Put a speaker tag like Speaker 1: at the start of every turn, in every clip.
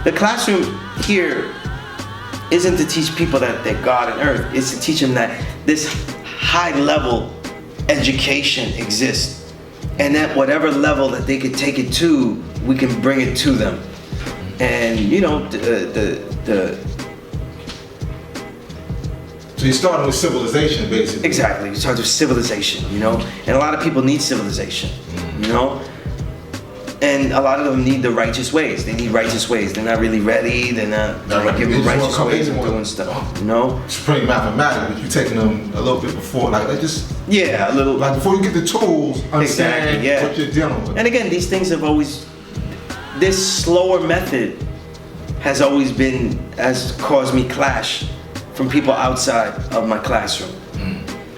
Speaker 1: The classroom here isn't to teach people that God and earth. It's to teach them that this high level education exists, and that whatever level that they could take it to, we can bring it to them. And you know,
Speaker 2: so you're starting with civilization, basically.
Speaker 1: Exactly, you start with civilization, you know, and a lot of people need civilization, you know, and a lot of them need the righteous ways. They need righteous ways. They're not really ready. They're not like giving righteous ways of doing stuff, you know.
Speaker 2: Supreme mathematics, but you're taking them a little bit before, like they just
Speaker 1: a little
Speaker 2: like before you get the tools, understand what you're dealing with.
Speaker 1: And again, these things have always, this slower method has always has caused me clash from people outside of my classroom.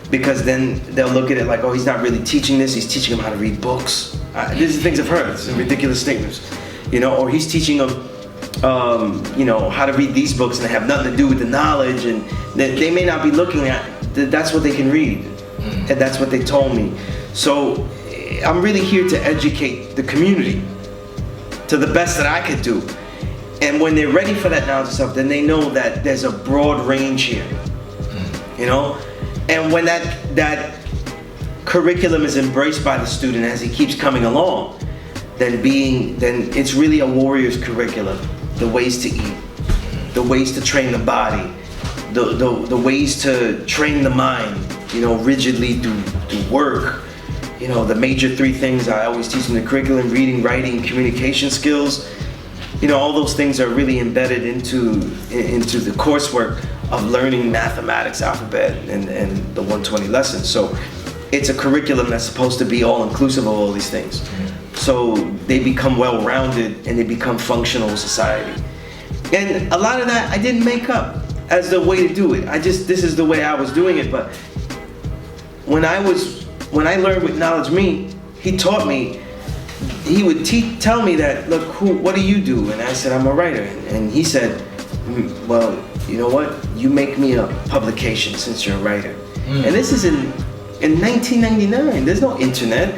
Speaker 1: Because then they'll look at it like, oh, he's not really teaching this, he's teaching them how to read books. These are things I've heard, these are ridiculous statements. You know, or he's teaching them, you know, how to read these books and they have nothing to do with the knowledge, and they may not be looking at, that's what they can read. And that's what they told me. So I'm really here to educate the community to the best that I could do. And when they're ready for that knowledge and stuff, then they know that there's a broad range here, you know? And when that curriculum is embraced by the student as he keeps coming along, then it's really a warrior's curriculum. The ways to eat, the ways to train the body, the ways to train the mind, you know, rigidly through work. You know, the major 3 things I always teach in the curriculum: reading, writing, communication skills. You know, all those things are really embedded into the coursework of learning mathematics, alphabet, and the 120 lessons. So it's a curriculum that's supposed to be all-inclusive of all these things. So they become well-rounded and they become functional in society. And a lot of that I didn't make up as the way to do it. This is the way I was doing it. But when I learned with Knowledge Me, he taught me. He would tell me that, look, what do you do? And I said, I'm a writer. And he said, well, you know what? You make me a publication since you're a writer. And this is in 1999. There's no internet.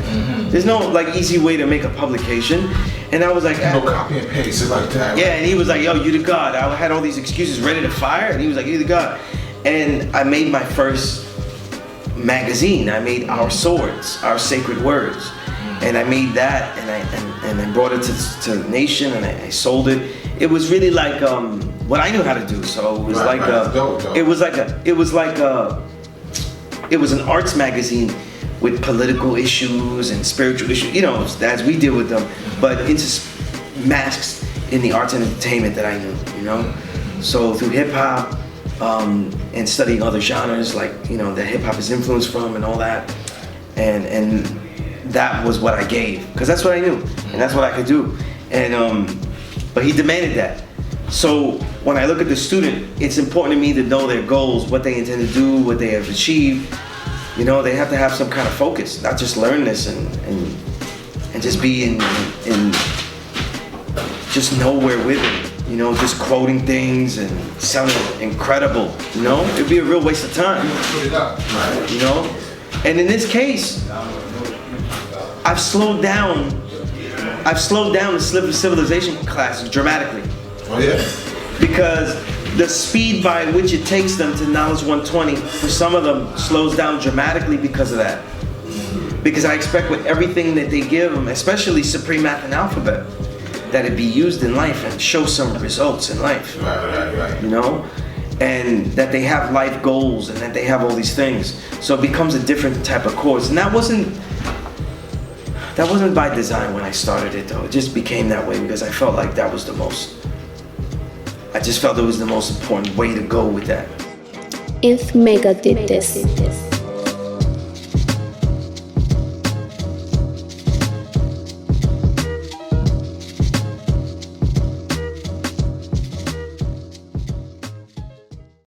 Speaker 1: There's no like easy way to make a publication. And I was like,
Speaker 2: no copy and paste it like that.
Speaker 1: Yeah, and he was like, yo, you the God. I had all these excuses ready to fire, and he was like, you the God. And I made my first magazine. I made Our Swords, Our Sacred Words. And I made that, and I brought it to the nation, and I sold it. It was really like what I knew how to do. So it was it was an arts magazine with political issues and spiritual issues, you know, as we deal with them, but into masks in the arts and entertainment that I knew, you know. So through hip hop and studying other genres, like, you know, that hip hop is influenced from and all that, and that was what I gave, because that's what I knew and that's what I could do. And but he demanded that. So when I look at the student, it's important to me to know their goals, what they intend to do, what they have achieved. You know, they have to have some kind of focus, not just learn this and just be in just nowhere with it. You know, just quoting things and sounding incredible. You know, it'd be a real waste of time.
Speaker 2: Put it up, right?
Speaker 1: You know, and in this case, I've slowed down the civilization classes dramatically.
Speaker 2: Oh yeah.
Speaker 1: Because the speed by which it takes them to Knowledge 120, for some of them, slows down dramatically because of that. Because I expect with everything that they give them, especially Supreme Math and Alphabet, that it be used in life and show some results in life.
Speaker 2: Right.
Speaker 1: You know? And that they have life goals and that they have all these things. So it becomes a different type of course. And that wasn't by design when I started it, though. It just became that way because I felt like that was I just felt it was the most important way to go with that.
Speaker 3: If Mecca did this.